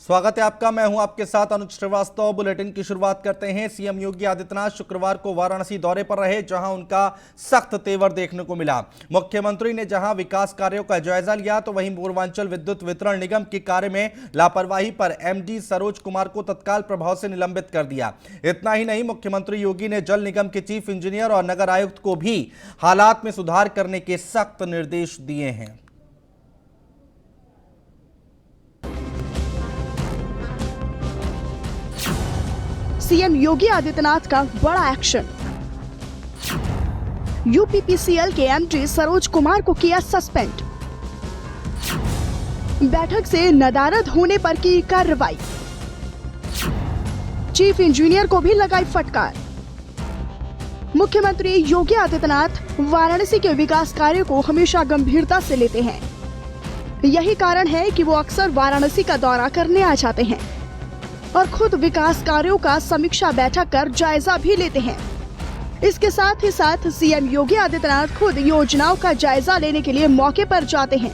स्वागत है आपका। मैं हूं आपके साथ अनुज श्रीवास्तव। बुलेटिन की शुरुआत करते हैं। सीएम योगी आदित्यनाथ शुक्रवार को वाराणसी दौरे पर रहे, जहां उनका सख्त तेवर देखने को मिला। मुख्यमंत्री ने जहां विकास कार्यों का जायजा लिया, तो वहीं पूर्वांचल विद्युत वितरण निगम के कार्य में लापरवाही पर एमडी सरोज कुमार को तत्काल प्रभाव से निलंबित कर दिया। इतना ही नहीं, मुख्यमंत्री योगी ने जल निगम के चीफ इंजीनियर और नगर आयुक्त को भी हालात में सुधार करने के सख्त निर्देश दिए हैं। सीएम योगी आदित्यनाथ का बड़ा एक्शन। यूपीपीसीएल के एमडी सरोज कुमार को किया सस्पेंड। बैठक से नदारद होने पर की कार्रवाई। चीफ इंजीनियर को भी लगाई फटकार। मुख्यमंत्री योगी आदित्यनाथ वाराणसी के विकास कार्यों को हमेशा गंभीरता से लेते हैं। यही कारण है कि वो अक्सर वाराणसी का दौरा करने आ जाते हैं और खुद विकास कार्यों का समीक्षा बैठक कर जायजा भी लेते हैं। इसके साथ ही साथ सीएम योगी आदित्यनाथ खुद योजनाओं का जायजा लेने के लिए मौके पर जाते हैं।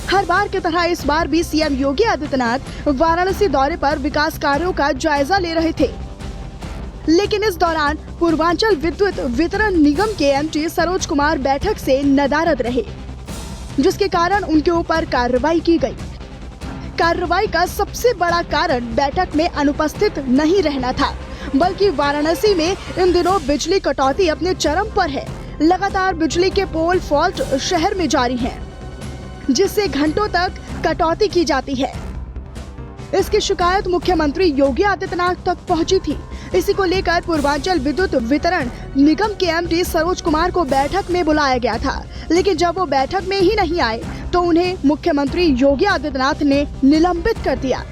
हर बार की तरह इस बार भी सीएम योगी आदित्यनाथ वाराणसी दौरे पर विकास कार्यों का जायजा ले रहे थे, लेकिन इस दौरान पूर्वांचल विद्युत वितरण निगम के एमडी सरोज कुमार बैठक से नदारद रहे, जिसके कारण उनके ऊपर कार्रवाई की गई। कार्रवाई का सबसे बड़ा कारण बैठक में अनुपस्थित नहीं रहना था, बल्कि वाराणसी में इन दिनों बिजली कटौती अपने चरम पर है। लगातार बिजली के पोल फॉल्ट शहर में जारी हैं, जिससे घंटों तक कटौती की जाती है। इसकी शिकायत मुख्यमंत्री योगी आदित्यनाथ तक पहुंची थी। इसी को लेकर पूर्वांचल विद्युत वितरण निगम के एमडी सरोज कुमार को बैठक में बुलाया गया था, लेकिन जब वो बैठक में ही नहीं आए तो उन्हें मुख्यमंत्री योगी आदित्यनाथ ने निलंबित कर दिया।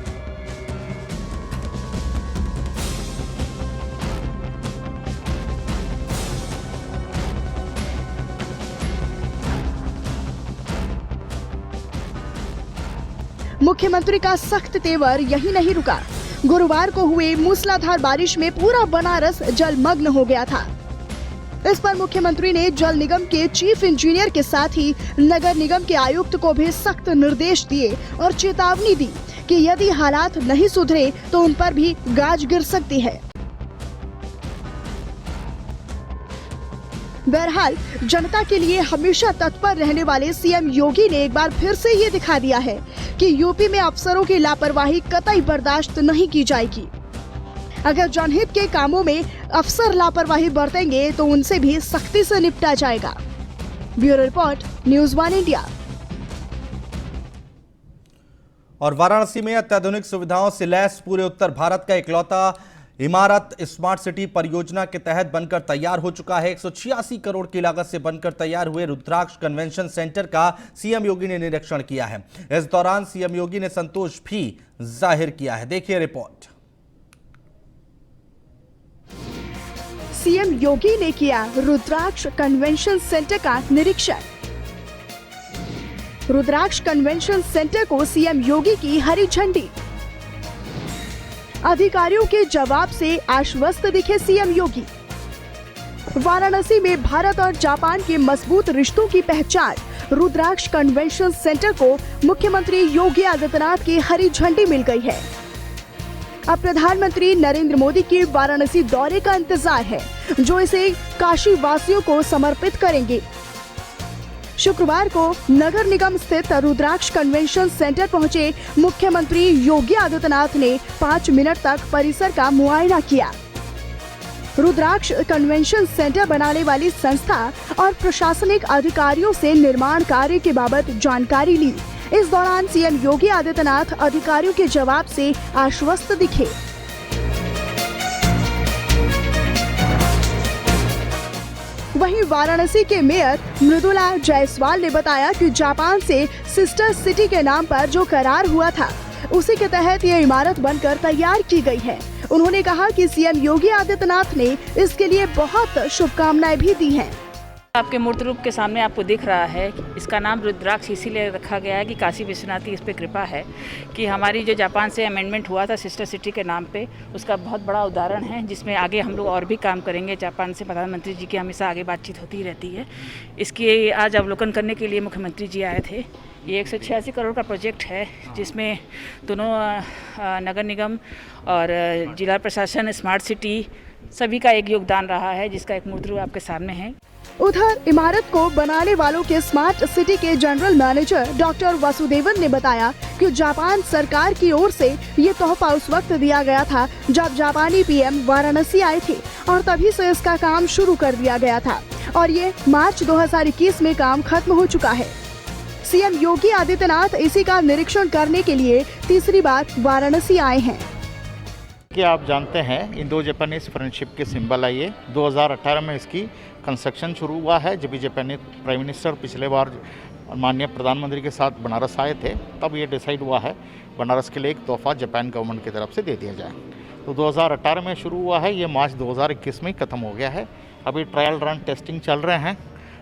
मुख्यमंत्री का सख्त तेवर यही नहीं रुका। गुरुवार को हुए मूसलाधार बारिश में पूरा बनारस जलमग्न हो गया था। इस पर मुख्यमंत्री ने जल निगम के चीफ इंजीनियर के साथ ही नगर निगम के आयुक्त को भी सख्त निर्देश दिए और चेतावनी दी कि यदि हालात नहीं सुधरे तो उन पर भी गाज गिर सकती है। बहरहाल जनता के लिए हमेशा तत्पर रहने वाले सीएम योगी ने एक बार फिर से ये दिखा दिया है कि यूपी में अफसरों की लापरवाही कतई बर्दाश्त नहीं की जाएगी। अगर जनहित के कामों में अफसर लापरवाही बरतेंगे तो उनसे भी सख्ती से निपटा जाएगा। Bureau report, news 1 India. और वाराणसी में अत्याधुनिक सुविधाओं से लैस पूरे उत्तर भारत का इकलौता इमारत स्मार्ट सिटी परियोजना के तहत बनकर तैयार हो चुका है। 186 करोड़ की लागत से बनकर तैयार हुए रुद्राक्ष कन्वेंशन सेंटर का सीएम योगी ने निरीक्षण किया है। इस दौरान सीएम योगी ने संतोष भी जाहिर किया है। देखिए रिपोर्ट। सीएम योगी ने किया रुद्राक्ष कन्वेंशन सेंटर का निरीक्षण। रुद्राक्ष कन्वेंशन सेंटर को सीएम योगी की हरी झंडी। अधिकारियों के जवाब से आश्वस्त दिखे सीएम योगी। वाराणसी में भारत और जापान के मजबूत रिश्तों की पहचान रुद्राक्ष कन्वेंशन सेंटर को मुख्यमंत्री योगी आदित्यनाथ की हरी झंडी मिल गई है। अब प्रधानमंत्री नरेंद्र मोदी के वाराणसी दौरे का इंतजार है, जो इसे काशी वासियों को समर्पित करेंगे। शुक्रवार को नगर निगम स्थित रुद्राक्ष कन्वेंशन सेंटर पहुंचे मुख्यमंत्री योगी आदित्यनाथ ने 5 मिनट तक परिसर का मुआयना किया। रुद्राक्ष कन्वेंशन सेंटर बनाने वाली संस्था और प्रशासनिक अधिकारियों से निर्माण कार्य के बाबत जानकारी ली। इस दौरान सीएम योगी आदित्यनाथ अधिकारियों के जवाब से आश्वस्त दिखे। वहीं वाराणसी के मेयर मृदुला जायसवाल ने बताया कि जापान से सिस्टर सिटी के नाम पर जो करार हुआ था, उसी के तहत ये इमारत बनकर तैयार की गई है। उन्होंने कहा कि सीएम योगी आदित्यनाथ ने इसके लिए बहुत शुभकामनाएं भी दी हैं। आपके मूर्त रूप के सामने आपको दिख रहा है, इसका नाम रुद्राक्ष इसीलिए रखा गया है कि काशी विश्वनाथ की इस पे कृपा है कि हमारी जो जापान से अमेंडमेंट हुआ था सिस्टर सिटी के नाम पे, उसका बहुत बड़ा उदाहरण है, जिसमें आगे हम लोग और भी काम करेंगे। जापान से प्रधानमंत्री जी की हमेशा आगे बातचीत होती रहती है। इसकी आज अवलोकन करने के लिए मुख्यमंत्री जी आए थे ये 186 करोड़ का प्रोजेक्ट है, जिसमें दोनों नगर निगम और जिला प्रशासन, स्मार्ट सिटी सभी का एक योगदान रहा है, जिसका एक मूर्त रूप आपके सामने है। उधर इमारत को बनाने वालों के स्मार्ट सिटी के जनरल मैनेजर डॉक्टर वासुदेवन ने बताया कि जापान सरकार की ओर से ये तोहफा उस वक्त दिया गया था जब जापानी पीएम वाराणसी आए थे और तभी से इसका काम शुरू कर दिया गया था और ये मार्च 2021 में काम खत्म हो चुका है। सीएम योगी आदित्यनाथ इसी का निरीक्षण करने के लिए तीसरी बार वाराणसी आए हैं। कि आप जानते हैं इंडो जापानीज फ्रेंडशिप के सिंबल है ये। 2018 में इसकी कंस्ट्रक्शन शुरू हुआ है। जब जापानी प्राइम मिनिस्टर पिछले बार माननीय प्रधानमंत्री के साथ बनारस आए थे, तब ये डिसाइड हुआ है बनारस के लिए एक तोहफा जापान गवर्नमेंट की तरफ से दे दिया जाए। तो 2018 में शुरू हुआ है, ये मार्च 2021 में खत्म हो गया है। अभी ट्रायल रन टेस्टिंग चल रहे हैं,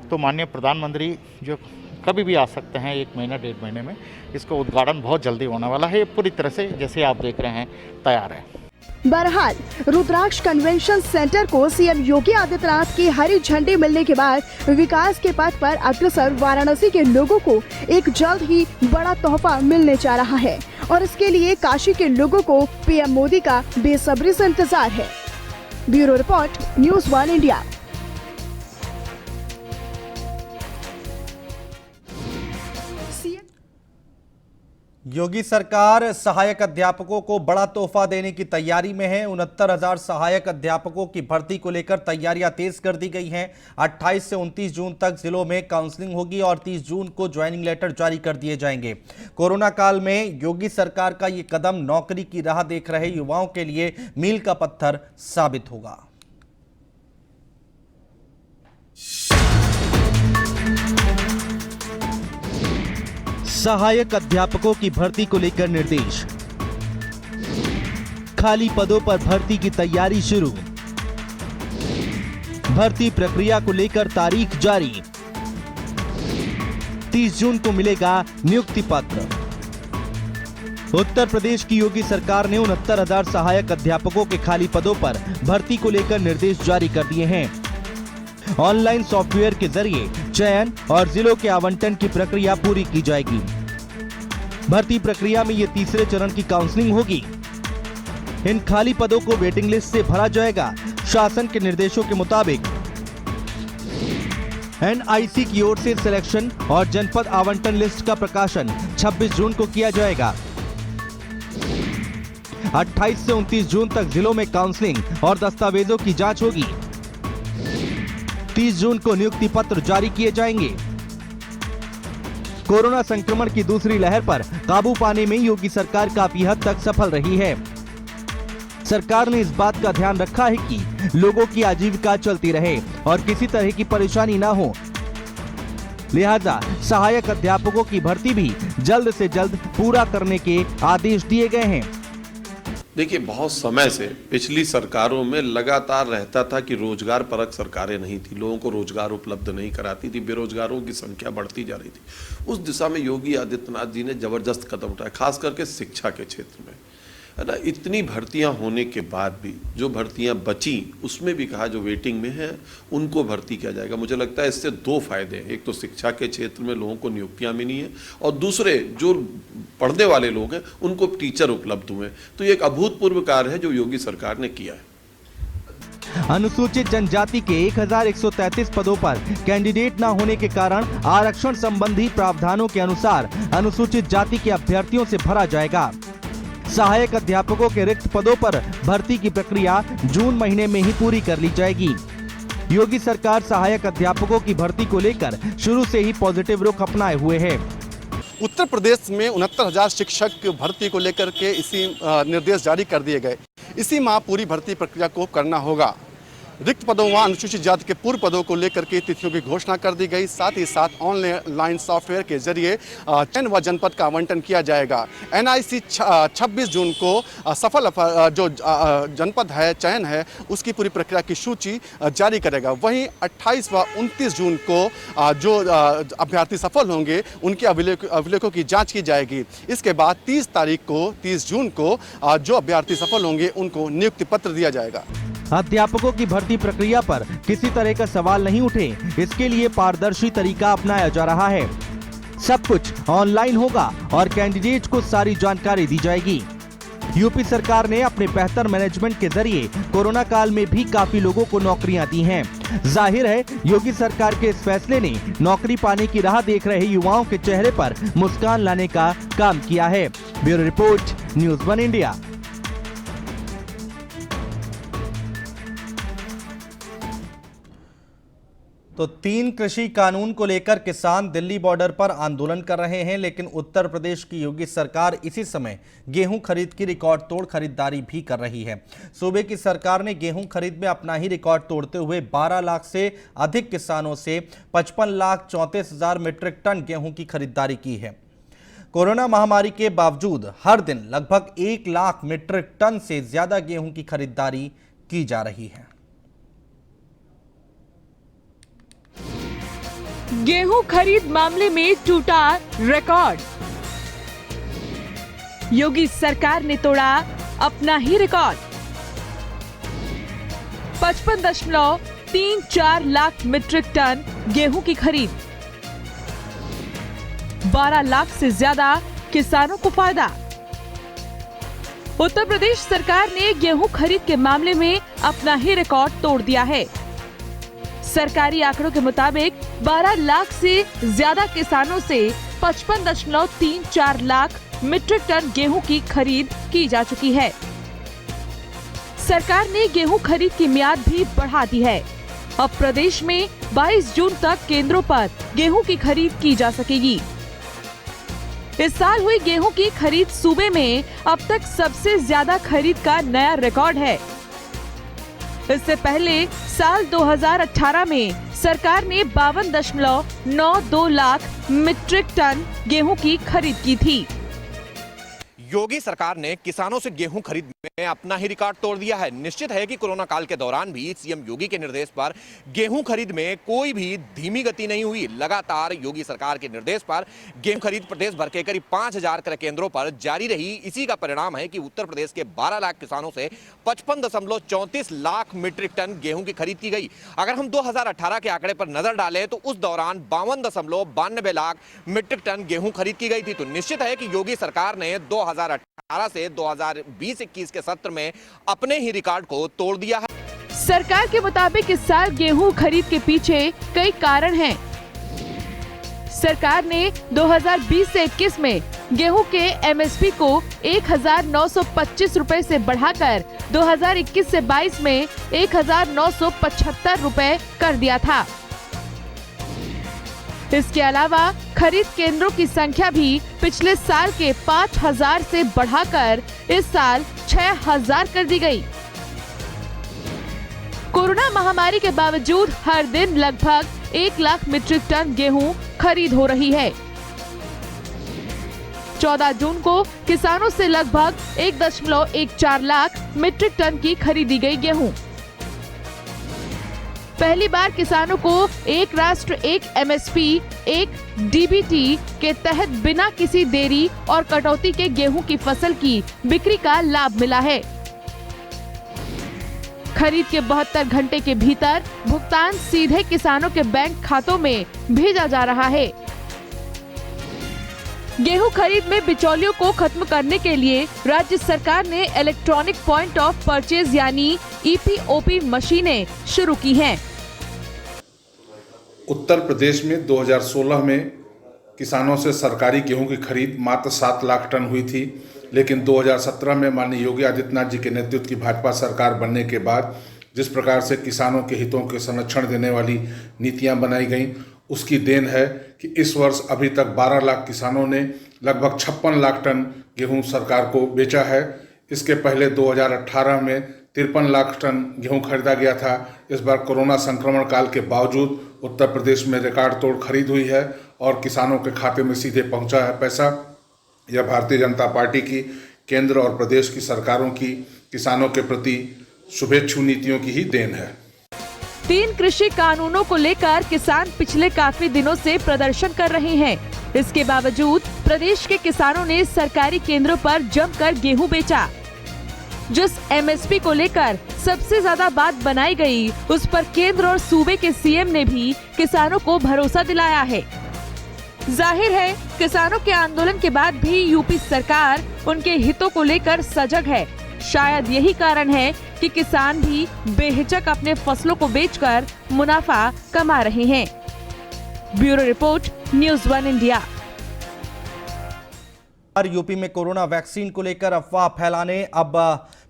तो माननीय प्रधानमंत्री जो कभी भी आ सकते हैं, 1 महीना 1.5 महीने में इसका उद्घाटन बहुत जल्दी होने वाला है। ये पूरी तरह से जैसे आप देख रहे हैं तैयार है। बहरहाल रुद्राक्ष कन्वेंशन सेंटर को सीएम योगी आदित्यनाथ की हरी झंडी मिलने के बाद विकास के पथ पर अग्रसर वाराणसी के लोगों को एक जल्द ही बड़ा तोहफा मिलने जा रहा है और इसके लिए काशी के लोगों को पीएम मोदी का बेसब्री से इंतजार है। Bureau report, news 1 India. Yogi सरकार सहायक अध्यापकों को बड़ा तोहफा देने की तैयारी में है। 69,000 सहायक अध्यापकों की भर्ती को लेकर तैयारियां तेज कर दी गई हैं। 28 से 29 जून तक जिलों में काउंसलिंग होगी और 30 जून को ज्वाइनिंग लेटर जारी कर दिए जाएंगे। कोरोना काल में योगी सरकार का ये कदम नौकरी की राह देख रहे युवाओं के लिए मील का पत्थर साबित होगा। सहायक अध्यापकों की भर्ती को लेकर निर्देश, खाली पदों पर भर्ती की तैयारी शुरू, भर्ती प्रक्रिया को लेकर तारीख जारी, 30 जून को मिलेगा नियुक्ति पत्र। उत्तर प्रदेश की योगी सरकार ने 69,000 सहायक अध्यापकों के खाली पदों पर भर्ती को लेकर निर्देश जारी कर दिए हैं। ऑनलाइन सॉफ्टवेयर के जरिए चयन और जिलों के आवंटन की प्रक्रिया पूरी की जाएगी। भर्ती प्रक्रिया में ये तीसरे चरण की काउंसलिंग होगी। इन खाली पदों को वेटिंग लिस्ट से भरा जाएगा। शासन के निर्देशों के मुताबिक एनआईसी की ओर से सिलेक्शन और जनपद आवंटन लिस्ट का प्रकाशन 26 जून को किया जाएगा। 28 से 29 जून तक जिलों में काउंसलिंग और दस्तावेजों की जांच होगी। 30 जून को नियुक्ति पत्र जारी किए जाएंगे। कोरोना संक्रमण की दूसरी लहर पर काबू पाने में योगी सरकार काफी हद तक सफल रही है। सरकार ने इस बात का ध्यान रखा है कि लोगों की आजीविका चलती रहे और किसी तरह की परेशानी ना हो। लिहाजा सहायक अध्यापकों की भर्ती भी जल्द से जल्द पूरा करने के आदेश दिए गए हैं। देखिए, बहुत समय से पिछली सरकारों में लगातार रहता था कि रोजगार परक सरकारें नहीं थी, लोगों को रोजगार उपलब्ध नहीं कराती थी, बेरोजगारों की संख्या बढ़ती जा रही थी। उस दिशा में योगी आदित्यनाथ जी ने जबरदस्त कदम उठाए, खास करके शिक्षा के क्षेत्र में, है ना। इतनी भर्तियां होने के बाद भी जो भर्तियां बची उसमें भी कहा जो वेटिंग में है उनको भर्ती किया जाएगा। मुझे लगता है इससे 2 फायदे हैं। एक तो शिक्षा के क्षेत्र में लोगों को नियुक्तियां मिली हैं और दूसरे जो पढ़ने वाले लोग हैं उनको टीचर उपलब्ध हुए। तो ये एक अभूतपूर्व कार्य है जो योगी सरकार ने किया है। अनुसूचित जनजाति के 1133 पदों पर कैंडिडेट न होने के कारण आरक्षण संबंधी प्रावधानों के अनुसार अनुसूचित जाति के अभ्यर्थियों से भरा जाएगा। सहायक अध्यापकों के रिक्त पदों पर भर्ती की प्रक्रिया जून महीने में ही पूरी कर ली जाएगी। योगी सरकार सहायक अध्यापकों की भर्ती को लेकर शुरू से ही पॉजिटिव रुख अपनाए हुए है। उत्तर प्रदेश में 69,000 शिक्षक भर्ती को लेकर के इसी निर्देश जारी कर दिए गए। इसी माह पूरी भर्ती प्रक्रिया को करना होगा। रिक्त पदों व अनुसूचित जाति के पूर्व पदों को लेकर के तिथियों की घोषणा कर दी गई। साथ ही साथ ऑनलाइन सॉफ्टवेयर के जरिए चयन व जनपद का आवंटन किया जाएगा। एनआईसी 26 जून को सफल जो जनपद है, चयन है, उसकी पूरी प्रक्रिया की सूची जारी करेगा। वहीं 28 व 29 जून को जो अभ्यर्थी सफल होंगे उनके अभिलेखों की जाँच की जाएगी। इसके बाद 30 जून को जो अभ्यर्थी सफल होंगे उनको नियुक्ति पत्र दिया जाएगा। अध्यापकों की भर्ती प्रक्रिया पर किसी तरह का सवाल नहीं उठे, इसके लिए पारदर्शी तरीका अपनाया जा रहा है। सब कुछ ऑनलाइन होगा और कैंडिडेट को सारी जानकारी दी जाएगी। यूपी सरकार ने अपने बेहतर मैनेजमेंट के जरिए कोरोना काल में भी काफी लोगों को नौकरियां दी हैं। जाहिर है योगी सरकार के इस फैसले ने नौकरी पाने की राह देख रहे युवाओं के चेहरे पर मुस्कान लाने का काम किया है। Bureau report, news 1 India. तो 3 कृषि कानून को लेकर किसान दिल्ली बॉर्डर पर आंदोलन कर रहे हैं, लेकिन उत्तर प्रदेश की योगी सरकार इसी समय गेहूं खरीद की रिकॉर्ड तोड़ खरीदारी भी कर रही है। सूबे की सरकार ने गेहूं खरीद में अपना ही रिकॉर्ड तोड़ते हुए 12 लाख से अधिक किसानों से 55,34,000 मीट्रिक टन गेहूं की खरीदारी की है। कोरोना महामारी के बावजूद हर दिन लगभग 1 लाख मीट्रिक टन से ज्यादा गेहूं की खरीदारी की जा रही है। गेहूं खरीद मामले में टूटा रिकॉर्ड। योगी सरकार ने तोड़ा अपना ही रिकॉर्ड। 55.34 लाख मीट्रिक टन गेहूं की खरीद। 12 लाख से ज्यादा किसानों को फायदा। उत्तर प्रदेश सरकार ने गेहूं खरीद के मामले में अपना ही रिकॉर्ड तोड़ दिया है। सरकारी आंकड़ों के मुताबिक 12 लाख से ज्यादा किसानों से 55.34 लाख मीट्रिक टन गेहूं की खरीद की जा चुकी है। सरकार ने गेहूं खरीद की मियाद भी बढ़ा दी है। अब प्रदेश में 22 जून तक केंद्रों पर गेहूं की खरीद की जा सकेगी। इस साल हुई गेहूं की खरीद सूबे में अब तक सबसे ज्यादा खरीद का नया रिकॉर्ड है। इससे पहले साल 2018 में सरकार ने 52.92 लाख मीट्रिक टन गेहूं की खरीद की थी। योगी सरकार ने किसानों से गेहूं खरीद में अपना ही रिकॉर्ड तोड़ दिया है। निश्चित है कि कोरोना काल के दौरान भी सीएम योगी के निर्देश पर गेहूं खरीद में कोई भी धीमी गति नहीं हुई। लगातार योगी सरकार के निर्देश पर गेहूं खरीद प्रदेश भर के करीब 5,000 क्रय केंद्रों पर जारी रही। इसी का परिणाम है कि उत्तर प्रदेश के 12 लाख किसानों से 55.34 लाख मीट्रिक टन गेहूं की खरीद की गई। अगर हम 2018 के आंकड़े पर नजर डालें तो उस दौरान 52.92 लाख मीट्रिक टन गेहूं खरीद की गई थी। तो निश्चित है कि योगी सरकार ने 2018 से 2020-21 के सत्र में अपने ही रिकॉर्ड को तोड़ दिया है। सरकार के मुताबिक इस साल गेहूं खरीद के पीछे कई कारण हैं। सरकार ने 2020 से 21 में गेहूं के एमएसपी को 1,925 रुपए से बढ़ाकर 2021 से 22 में 1,975 रुपए कर दिया था। इसके अलावा खरीद केंद्रों की संख्या भी पिछले साल के 5,000 से बढ़ाकर इस साल 6,000 कर दी गई। कोरोना महामारी के बावजूद हर दिन लगभग 1 लाख मीट्रिक टन गेहूं खरीद हो रही है। 14 जून को किसानों से लगभग 1.14 लाख मीट्रिक टन की खरीदी गई गेहूं। पहली बार किसानों को एक राष्ट्र एक एमएसपी एक डीबीटी के तहत बिना किसी देरी और कटौती के गेहूं की फसल की बिक्री का लाभ मिला है। खरीद के 72 घंटे के भीतर भुगतान सीधे किसानों के बैंक खातों में भेजा जा रहा है। गेहूं खरीद में बिचौलियों को खत्म करने के लिए राज्य सरकार ने इलेक्ट्रॉनिक पॉइंट ऑफ परचेज यानी ईपीओपी मशीनें शुरू की हैं। उत्तर प्रदेश में 2016 में किसानों से सरकारी गेहूं की खरीद मात्र 7 लाख टन हुई थी, लेकिन 2017 में माननीय योगी आदित्यनाथ जी के नेतृत्व की भाजपा सरकार बनने के बाद जिस प्रकार से किसानों के हितों के संरक्षण देने वाली नीतियां बनाई गईं, उसकी देन है कि इस वर्ष अभी तक 12 लाख किसानों ने लगभग 56 लाख टन गेहूं सरकार को बेचा है। इसके पहले 2018 में 53 लाख टन गेहूं खरीदा गया था। इस बार कोरोना संक्रमण काल के बावजूद उत्तर प्रदेश में रिकॉर्ड तोड़ खरीद हुई है और किसानों के खाते में सीधे पहुंचा है पैसा। यह भारतीय जनता पार्टी की केंद्र और प्रदेश की सरकारों की किसानों के प्रति शुभेच्छु नीतियों की ही देन है। 3 कृषि कानूनों को लेकर किसान पिछले काफी दिनों से प्रदर्शन कर रहे हैं। इसके बावजूद प्रदेश के किसानों ने सरकारी केंद्रों पर जमकर गेहूं बेचा। जिस एमएसपी को लेकर सबसे ज्यादा बात बनाई गई, उस पर केंद्र और सूबे के सीएम ने भी किसानों को भरोसा दिलाया है। जाहिर है किसानों के आंदोलन के बाद भी यूपी सरकार उनके हितों को लेकर सजग है। शायद यही कारण है कि किसान भी बेहिचक अपने फसलों को बेचकर मुनाफा कमा रहे हैं। Bureau report, news 1 India. UP में कोरोना वैक्सीन को लेकर अफवाह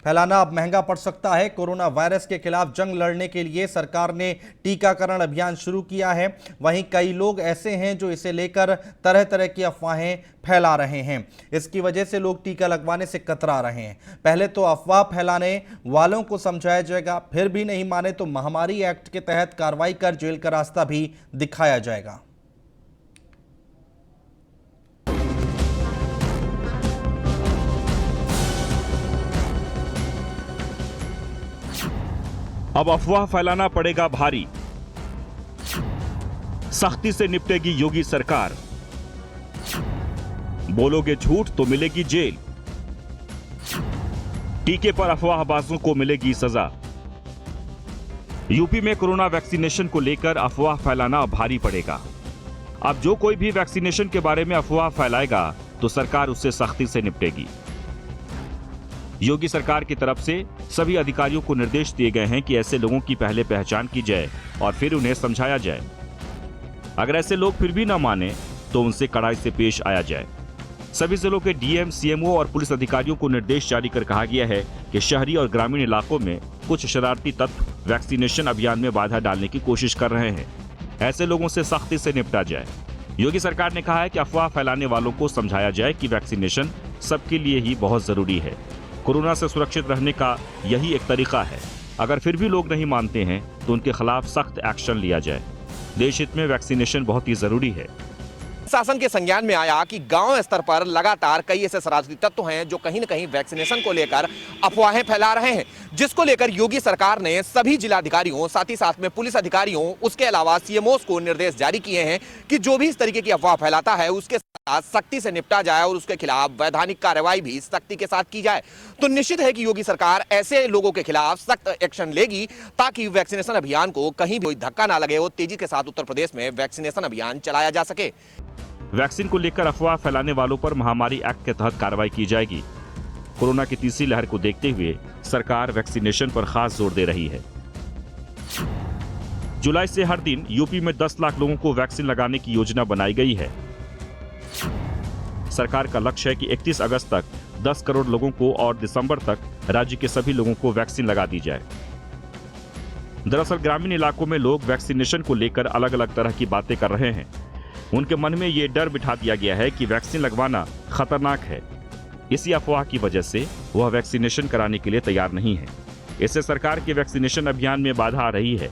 फैलाना अब महंगा पड़ सकता है। कोरोना वायरस के खिलाफ जंग लड़ने के लिए सरकार ने टीकाकरण अभियान शुरू किया है। वहीं कई लोग ऐसे हैं जो इसे लेकर तरह तरह की अफवाहें फैला रहे हैं। इसकी वजह से लोग टीका लगवाने से कतरा रहे हैं। पहले तो अफवाह फैलाने वालों को समझाया जाएगा, फिर भी नहीं माने तो महामारी एक्ट के तहत कार्रवाई कर जेल का रास्ता भी दिखाया जाएगा। अब अफवाह फैलाना पड़ेगा भारी, सख्ती से निपटेगी योगी सरकार। बोलोगे झूठ तो मिलेगी जेल, टीके पर अफवाहबाजों को मिलेगी सजा। यूपी में कोरोना वैक्सीनेशन को लेकर अफवाह फैलाना अब भारी पड़ेगा। अब जो कोई भी वैक्सीनेशन के बारे में अफवाह फैलाएगा तो सरकार उससे सख्ती से निपटेगी। योगी सरकार की तरफ से सभी अधिकारियों को निर्देश दिए गए हैं कि ऐसे लोगों की पहले पहचान की जाए और फिर उन्हें समझाया जाए। अगर ऐसे लोग फिर भी न माने तो उनसे कड़ाई से पेश आया जाए। सभी जिलों के डीएम, सीएमओ और पुलिस अधिकारियों को निर्देश जारी कर कहा गया है कि शहरी और ग्रामीण इलाकों में कुछ शरारती तत्व वैक्सीनेशन अभियान में बाधा डालने की कोशिश कर रहे हैं। ऐसे लोगों से सख्ती से निपटा जाए। योगी सरकार ने कहा है कि अफवाह फैलाने वालों को समझाया जाए कि वैक्सीनेशन सबके लिए ही बहुत जरूरी है। कोरोना से सुरक्षित रहने का यही एक तरीका है। अगर फिर भी लोग नहीं मानते हैं तो उनके खिलाफ सख्त एक्शन लिया जाए। देश हित में वैक्सीनेशन बहुत ही जरूरी है। शासन के संज्ञान में आया कि गांव स्तर पर लगातार कई ऐसे शरारती तत्व हैं जो कहीं न कहीं वैक्सीनेशन को लेकर अफवाहें फैला रहे हैं, जिसको लेकर योगी सरकार ने सभी जिलाधिकारियों, साथ ही साथ में पुलिस अधिकारियों, उसके अलावा सीएमओस को निर्देश जारी किए हैं कि जो भी इस तरीके की अफवाह फैलाता है उसके साथ सख्ती से निपटा जाए और उसके खिलाफ वैधानिक कार्रवाई भी सख्ती के साथ की जाए। तो निश्चित है कि योगी सरकार ऐसे लोगों के खिलाफ सख्त एक्शन लेगी ताकि वैक्सीनेशन अभियान को कहीं भी कोई धक्का ना लगे और तेजी के साथ उत्तर प्रदेश में वैक्सीनेशन अभियान चलाया जा सके। वैक्सीन को लेकर अफवाह फैलाने वालों पर महामारी एक्ट के तहत कार्रवाई की जाएगी। कोरोना की तीसरी लहर को देखते हुए सरकार वैक्सीनेशन पर खास जोर दे रही है। जुलाई से हर दिन यूपी में 10 लाख लोगों को वैक्सीन लगाने की योजना बनाई गई है। सरकार का लक्ष्य है कि 31 अगस्त तक 10 करोड़ लोगों को और दिसंबर तक राज्य के सभी लोगों को वैक्सीन लगा दी जाए। दरअसल ग्रामीण इलाकों में लोग वैक्सीनेशन को लेकर अलग अलग तरह की बातें कर रहे हैं। उनके मन में ये डर बिठा दिया गया है कि वैक्सीन लगवाना खतरनाक है। इसी अफवाह की वजह से वह वैक्सीनेशन कराने के लिए तैयार नहीं है। इससे सरकार के वैक्सीनेशन अभियान में बाधा आ रही है।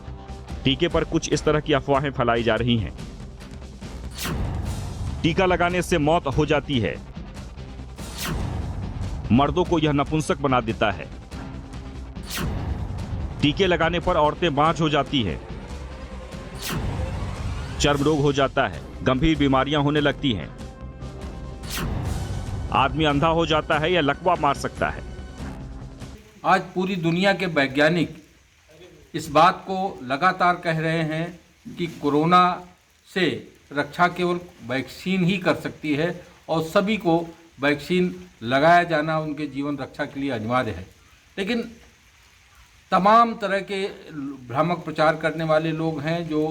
टीके पर कुछ इस तरह की अफवाहें फैलाई जा रही हैं। टीका लगाने से मौत हो जाती है, मर्दों को यह नपुंसक बना देता है, टीके लगाने पर औरतें बांझ हो जाती हैं, चर्म रोग हो जाता है, गंभीर बीमारियां होने लगती हैं, आदमी अंधा हो जाता है या लकवा मार सकता है। आज पूरी दुनिया के वैज्ञानिक इस बात को लगातार कह रहे हैं कि कोरोना से रक्षा केवल वैक्सीन ही कर सकती है और सभी को वैक्सीन लगाया जाना उनके जीवन रक्षा के लिए अनिवार्य है। लेकिन तमाम तरह के भ्रामक प्रचार करने वाले लोग हैं जो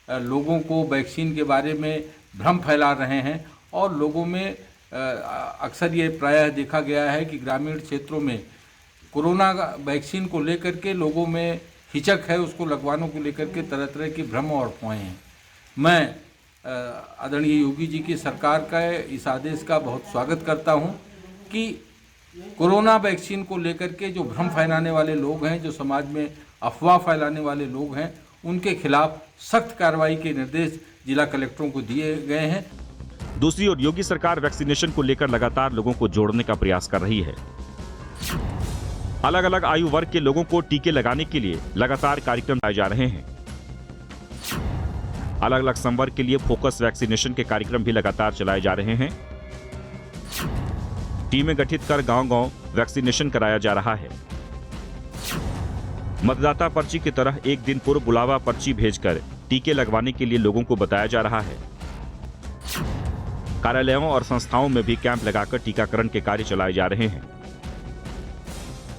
लोगों को वैक्सीन के बारे में भ्रम फैला रहे हैं और लोगों में अक्सर ये प्रायः देखा गया है कि ग्रामीण क्षेत्रों में कोरोना वैक्सीन को लेकर के लोगों में हिचक है, उसको लगवाने को लेकर के तरह तरह की भ्रम और अफवाहें हैं। मैं आदरणीय योगी जी की सरकार का इस आदेश का बहुत स्वागत करता हूं कि कोरोना वैक्सीन को लेकर के जो भ्रम फैलाने वाले लोग हैं, जो समाज में अफवाह फैलाने वाले लोग हैं, उनके खिलाफ सख्त कार्रवाई के निर्देश जिला कलेक्टरों को दिए गए हैं। दूसरी ओर योगी सरकार वैक्सीनेशन को लेकर लगातार लोगों को जोड़ने का प्रयास कर रही है। अलग अलग आयु वर्ग के लोगों को टीके लगाने के लिए लगातार कार्यक्रम लाए जा रहे हैं। अलग अलग संवर्ग के लिए फोकस वैक्सीनेशन के कार्यक्रम भी लगातार चलाए जा रहे हैं। टीमें गठित कर गांव-गांव वैक्सीनेशन कराया जा रहा है। मतदाता पर्ची की तरह एक दिन पूर्व बुलावा पर्ची भेजकर टीके लगवाने के लिए लोगों को बताया जा रहा है। कार्यालयों और संस्थाओं में भी कैंप लगाकर टीकाकरण के कार्य चलाए जा रहे हैं।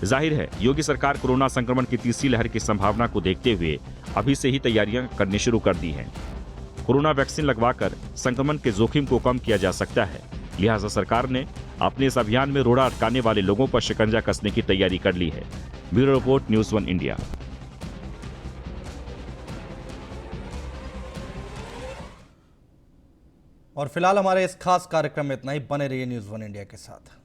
जाहिर है, योगी सरकार कोरोना संक्रमण की तीसरी लहर की संभावना को देखते हुए अभी से ही तैयारियां करनी शुरू कर दी हैं। कोरोना वैक्सीन लगवाकर संक्रमण के जोखिम को कम किया जा सकता है, लिहाजा सरकार ने अपने इस अभियान में रोड़ा अटकाने वाले लोगों पर शिकंजा कसने की तैयारी कर ली है। Bureau report, news 1 India. और फिलहाल हमारे इस खास कार्यक्रम में इतना ही। बने रहिए न्यूज़ 1 इंडिया के साथ।